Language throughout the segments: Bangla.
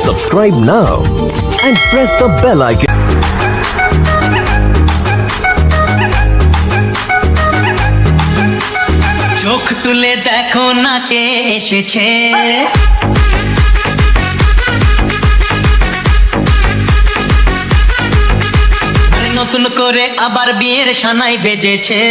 Subscribe now and press the bell icon. চোখ তুলে দেখো না কে এসেছে, নতুন করে আবার বিয়ের সানাই বেজেছে।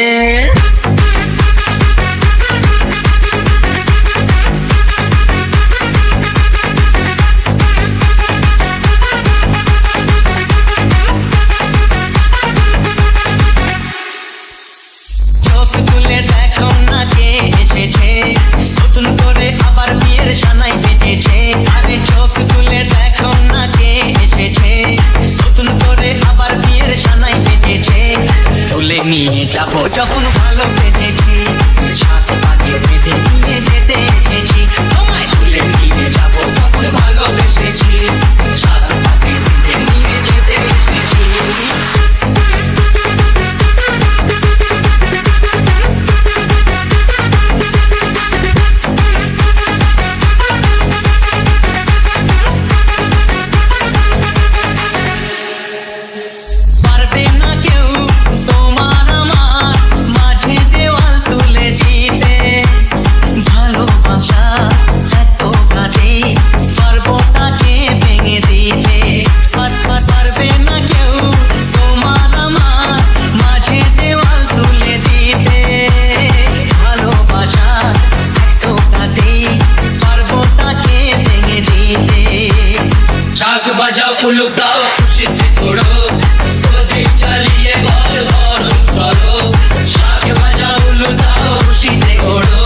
চোখ তুলে দেখো না কে এসেছে, নতুন করে আবার বিয়ের সানাই বেজেছে। আরে চোখ তুলে দেখো না কে এসেছে, নতুন করে আবার বিয়ের সানাই বেজেছে। তুলে নিয়ে যাবো যখন ভালোবেসেছি, সাত পাকে বেঁধে নিয়ে যেতে এসেছি। তোমায় তুলে নিয়ে যাবো যখন ভালোবেসেছি, সাত পাকে বেঁধে নিয়ে যেতে এসেছি। পারবে না কেউ তোমার আমার মাঝে দেওয়াল তুলে দিতে, ভালোবাসা এত কাটে পারবো তাকে ভেঙে দিতে। পারবে না কেউ তোমার আমার মাঝে দেওয়াল তুলে দিতে, ভালোবাসা এত কাটে পারবো তাকে ভেঙে দিতে। শাক বাজাও উলুক দাও খুশিতে ঘোড়ো, প্রদীপ জ্বালিয়ে বল বরণ করো। শাক বাজাও উলুক দাও খুশিতে ঘোড়ো,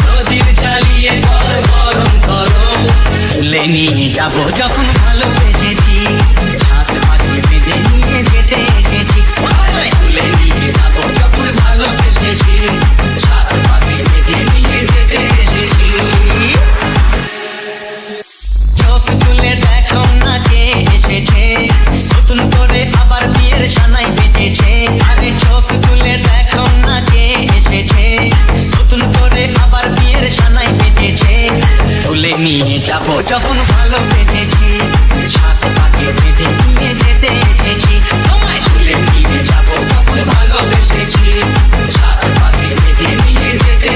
প্রদীপ জ্বালিয়ে বল বরণ করো। তুলে নিয়ে যাবো যখন ভালোবেসেছি, সাত পাকে বেঁধে নিয়ে যেতে এসেছি। তুলে নিয়ে যাবো যখন ভালোবেসেছি, সাত পাকে বেঁধে নিয়ে যেতে এসেছি। চোখ তুলে দেখো না কে এসেছে, নতুন করে আবার বিয়ের সানাই বেজেছে। আরে চোখ তুলে দেখো না কে এসেছে, নতুন করে আবার বিয়ের সানাই বেজেছে। তুলে নিয়ে যাবো যখন ভালোবেসেছি, সাত পাকে বেঁধে নিয়ে যেতে এসেছি। তোমায় তুলে নিয়ে যাবো যখন ভালোবেসেছি, সাত পাকে বেঁধে নিয়ে যেতে